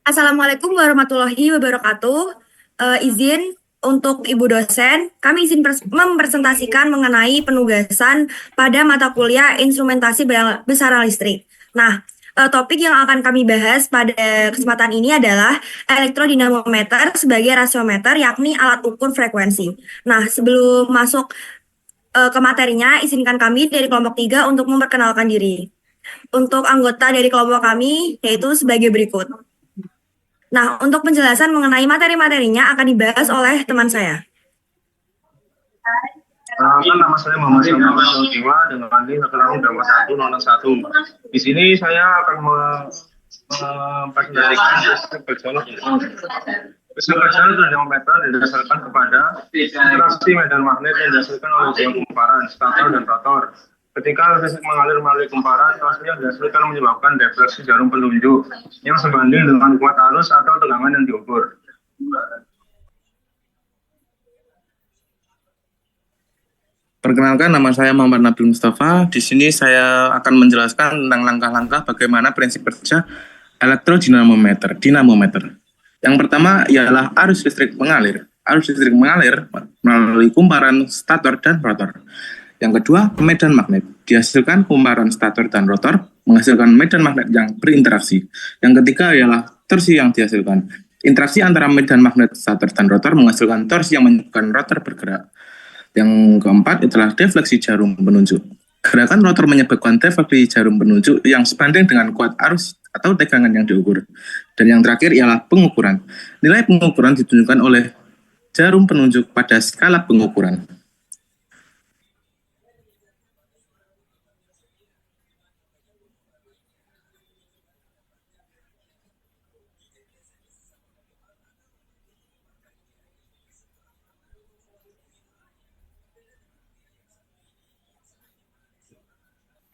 Assalamualaikum warahmatullahi wabarakatuh. Izin untuk Ibu dosen, kami izin mempresentasikan mengenai penugasan pada mata kuliah instrumentasi besaran listrik. Nah, topik yang akan kami bahas pada kesempatan ini adalah elektrodinamometer sebagai rasiometer, yakni alat ukur frekuensi. Nah, sebelum masuk ke materinya, izinkan kami dari kelompok 3 untuk memperkenalkan diri. Untuk anggota dari kelompok kami, yaitu sebagai berikut. Nah, untuk penjelasan mengenai materi-materinya akan dibahas oleh teman saya. Nama saya Muhammad Syamsul Jiwa dengan NIM 10101. Di sini saya akan mempresentasikan sistem berjalan. Sistem berjalan dinamometer didasarkan kepada interaksi medan magnet yang dihasilkan oleh jarum kumparan, stator dan rotor. Ketika listrik mengalir melalui kumparan, torsi yang dihasilkan menyebabkan defleksi jarum penunjuk yang sebanding dengan kuat arus atau tegangan yang diukur. Perkenalkan, nama saya Muhammad Nabil Mustafa. Di sini saya akan menjelaskan tentang langkah-langkah bagaimana prinsip kerja elektrodinamometer, dinamometer. Yang pertama ialah arus listrik mengalir. Arus listrik mengalir melalui kumparan stator dan rotor. Yang kedua, medan magnet. Dihasilkan kumparan stator dan rotor menghasilkan medan magnet yang berinteraksi. Yang ketiga ialah torsi yang dihasilkan. Interaksi antara medan magnet stator dan rotor menghasilkan torsi yang menyebabkan rotor bergerak. Yang keempat adalah defleksi jarum penunjuk. Gerakan rotor menyebabkan defleksi jarum penunjuk yang sebanding dengan kuat arus atau tegangan yang diukur. Dan yang terakhir ialah pengukuran. Nilai pengukuran ditunjukkan oleh jarum penunjuk pada skala pengukuran.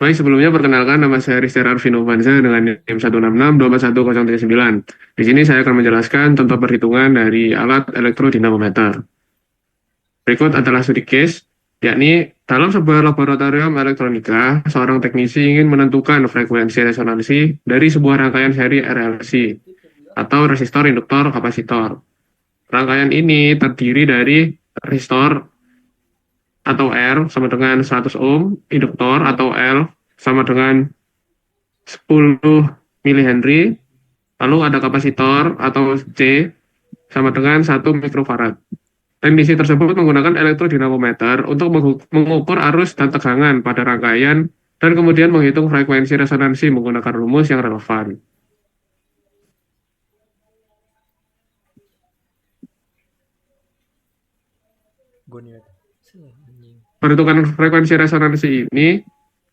Baik, sebelumnya perkenalkan nama saya Rizter Arvin Novanza dengan NIM 166-241-039. Di sini saya akan menjelaskan tentang perhitungan dari alat elektrodinamometer. Berikut adalah studi case, yakni dalam sebuah laboratorium elektronika, seorang teknisi ingin menentukan frekuensi resonansi dari sebuah rangkaian seri RLC atau resistor, induktor, kapasitor. Rangkaian ini terdiri dari resistor atau R sama dengan 100 ohm, induktor atau L sama dengan 10 mH, lalu ada kapasitor atau C sama dengan 1 mikrofarad. Teknisi tersebut menggunakan elektrodinamometer untuk mengukur arus dan tegangan pada rangkaian dan kemudian menghitung frekuensi resonansi menggunakan rumus yang relevan. Perhitungan frekuensi resonansi ini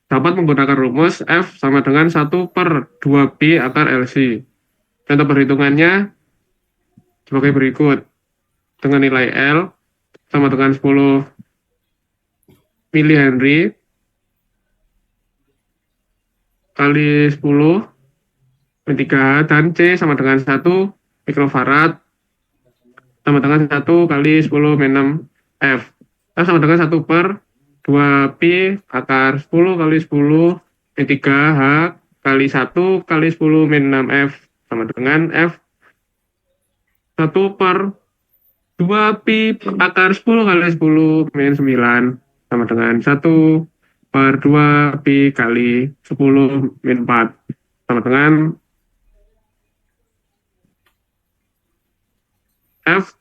dapat menggunakan rumus F sama dengan 1/2pi akar LC. Contoh perhitungannya sebagai berikut. Dengan nilai L sama dengan 10 mH kali 10 3 dan C sama dengan 1 mikrofarad sama dengan 1 kali 10 min 6 F. Sama dengan 1/2pi akar 10 kali 10 min 3 H kali 1 kali 10 min 6 F sama dengan F 1/2pi akar 10 kali 10 min 9 sama dengan 1/2pi kali 10 min 4 sama dengan F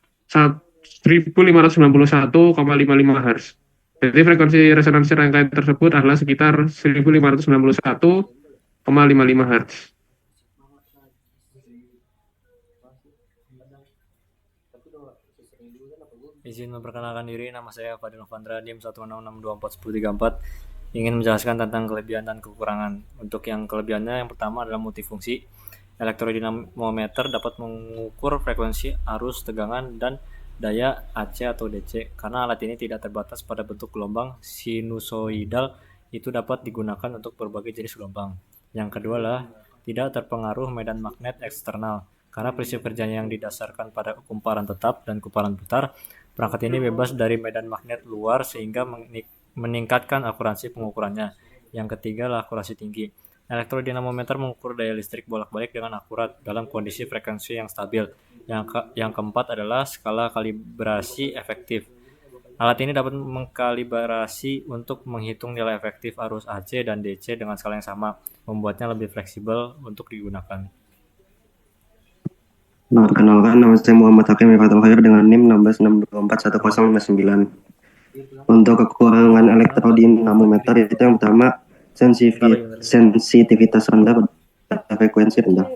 1591,55 Hz. Jadi frekuensi resonansi rangkaian tersebut adalah sekitar 1591,55 Hz. Izin memperkenalkan diri, nama saya Fadil Novandra, NIM 166241034. Ingin menjelaskan tentang kelebihan dan kekurangan. Untuk yang kelebihannya, yang pertama adalah multifungsi. Elektrodinamometer dapat mengukur frekuensi, arus, tegangan, dan daya AC atau DC. Karena alat ini tidak terbatas pada bentuk gelombang sinusoidal, itu dapat digunakan untuk berbagai jenis gelombang. Yang kedua adalah tidak terpengaruh medan magnet eksternal. Karena prinsip kerjanya yang didasarkan pada kumparan tetap dan kumparan putar, perangkat ini bebas dari medan magnet luar sehingga meningkatkan akurasi pengukurannya. Yang ketiga adalah akurasi tinggi. Elektrodinamometer mengukur daya listrik bolak-balik dengan akurat dalam kondisi frekuensi yang stabil. Yang keempat adalah skala kalibrasi efektif. Alat ini dapat mengkalibrasi untuk menghitung nilai efektif arus AC dan DC dengan skala yang sama, membuatnya lebih fleksibel untuk digunakan. Nah, perkenalkan, nama saya Muhammad Hakim Ifatul Khair dengan NIM 1662411059. Untuk kekurangan elektrodinamometer itu yang pertama, sensitivitas rendah pada frekuensi rendah.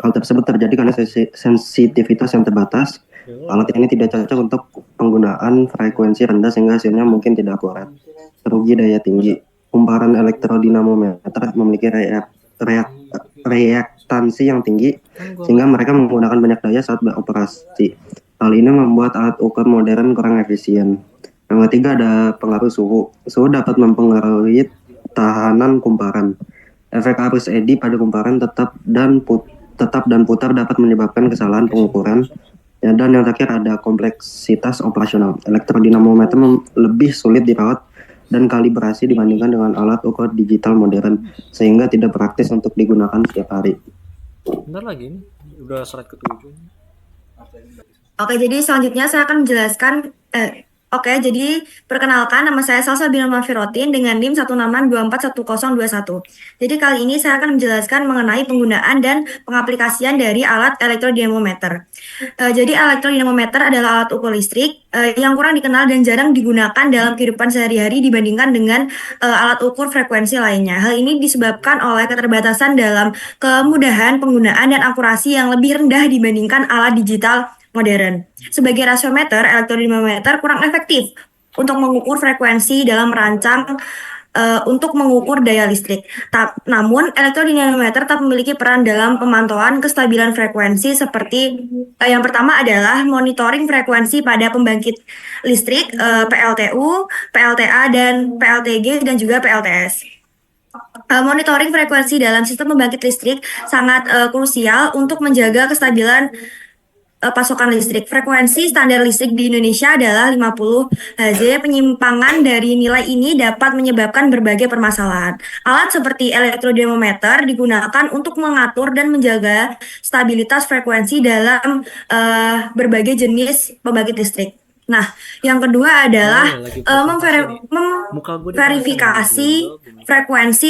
Hal tersebut terjadi karena sensitivitas yang terbatas. Alat ini tidak cocok untuk penggunaan frekuensi rendah sehingga hasilnya mungkin tidak akurat. Rugi daya tinggi. Kumparan elektrodinamometer memiliki reaktansi yang tinggi sehingga mereka menggunakan banyak daya saat beroperasi. Hal ini membuat alat ukur modern kurang efisien. Yang ketiga ada pengaruh suhu. Suhu dapat mempengaruhi tahanan kumparan. Efek arus eddy pada kumparan tetap dan putar dapat menyebabkan kesalahan pengukuran. Ya, dan yang terakhir ada kompleksitas operasional. Elektrodinamometer lebih sulit dirawat dan kalibrasi dibandingkan dengan alat ukur digital modern, sehingga tidak praktis untuk digunakan setiap hari. Bentar lagi nih, udah slide ke-7. Oke, jadi selanjutnya saya akan menjelaskan jadi perkenalkan, nama saya Salsa Binoma Firotin dengan NIM 166241021. Jadi kali ini saya akan menjelaskan mengenai penggunaan dan pengaplikasian dari alat elektrodinamometer. Jadi elektrodinamometer adalah alat ukur listrik yang kurang dikenal dan jarang digunakan dalam kehidupan sehari-hari dibandingkan dengan alat ukur frekuensi lainnya. Hal ini disebabkan oleh keterbatasan dalam kemudahan penggunaan dan akurasi yang lebih rendah dibandingkan alat digital modern. Sebagai rasiometer, elektrodinamometer kurang efektif untuk mengukur frekuensi dalam merancang untuk mengukur daya listrik. Namun, elektrodinamometer tetap memiliki peran dalam pemantauan kestabilan frekuensi seperti yang pertama adalah monitoring frekuensi pada pembangkit listrik, PLTU, PLTA, dan PLTG, dan juga PLTS. Monitoring frekuensi dalam sistem pembangkit listrik sangat krusial untuk menjaga kestabilan pasokan listrik. Frekuensi standar listrik di Indonesia adalah 50 Hz. Penyimpangan dari nilai ini dapat menyebabkan berbagai permasalahan. Alat seperti elektrodinamometer digunakan untuk mengatur dan menjaga stabilitas frekuensi dalam berbagai jenis pembangkit listrik. Nah, yang kedua adalah memverifikasi frekuensi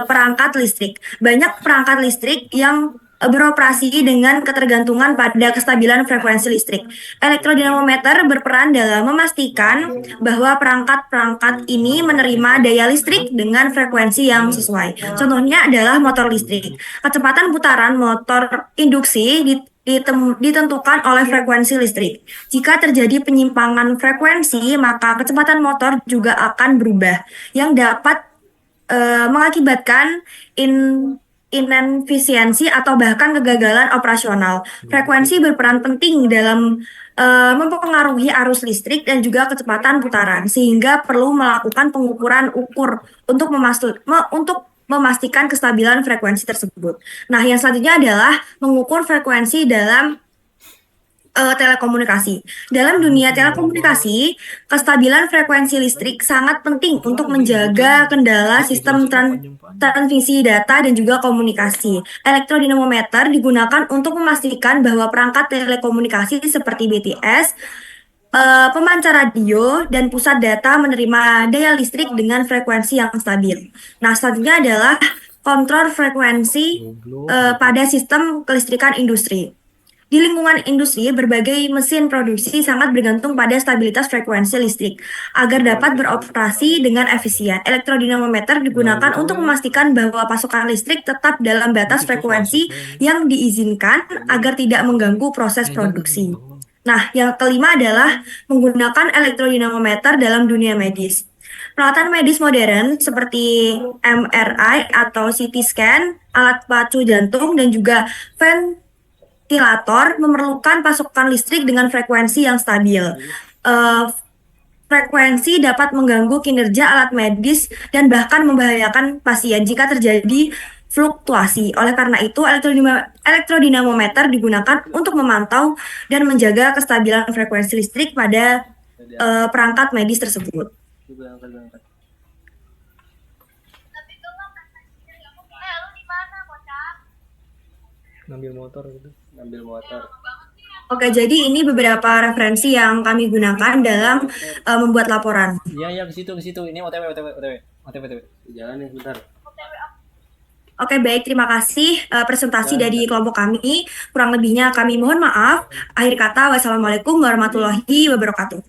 perangkat listrik. Banyak perangkat listrik yang beroperasi dengan ketergantungan pada kestabilan frekuensi listrik. Elektrodinamometer berperan dalam memastikan bahwa perangkat-perangkat ini menerima daya listrik dengan frekuensi yang sesuai. Contohnya adalah motor listrik. Kecepatan putaran motor induksi ditentukan oleh frekuensi listrik. Jika terjadi penyimpangan frekuensi, maka kecepatan motor juga akan berubah, yang dapat mengakibatkan inefisiensi atau bahkan kegagalan operasional. Frekuensi berperan penting dalam mempengaruhi arus listrik dan juga kecepatan putaran, sehingga perlu melakukan pengukuran ukur untuk memastikan kestabilan frekuensi tersebut. Nah, yang selanjutnya adalah mengukur frekuensi dalam telekomunikasi. Dalam dunia telekomunikasi, kestabilan frekuensi listrik sangat penting untuk menjaga kendala sistem transmisi data dan juga komunikasi. Elektrodinamometer digunakan untuk memastikan bahwa perangkat telekomunikasi seperti BTS, pemancar radio, dan pusat data menerima daya listrik dengan frekuensi yang stabil. Nah, selanjutnya adalah kontrol frekuensi pada sistem kelistrikan industri. Di lingkungan industri, berbagai mesin produksi sangat bergantung pada stabilitas frekuensi listrik. Agar dapat beroperasi dengan efisien, elektrodinamometer digunakan untuk memastikan bahwa pasokan listrik tetap dalam batas frekuensi yang diizinkan agar tidak mengganggu proses produksi. Nah, yang kelima adalah menggunakan elektrodinamometer dalam dunia medis. Peralatan medis modern seperti MRI atau CT scan, alat pacu jantung, dan juga ventilator memerlukan pasokan listrik dengan frekuensi yang stabil. Frekuensi dapat mengganggu kinerja alat medis dan bahkan membahayakan pasien jika terjadi fluktuasi. Oleh karena itu, elektrodinamometer digunakan untuk memantau dan menjaga kestabilan frekuensi listrik pada perangkat medis tersebut. Ngambil motor gitu. Ngambil motor. Oke, jadi ini beberapa referensi yang kami gunakan dalam membuat laporan. Iya, ke situ. Ini OTW. Jalan nih bentar. Oke, baik. Terima kasih presentasi dari kelompok kami. Kurang lebihnya kami mohon maaf. Akhir kata, wassalamualaikum warahmatullahi wabarakatuh.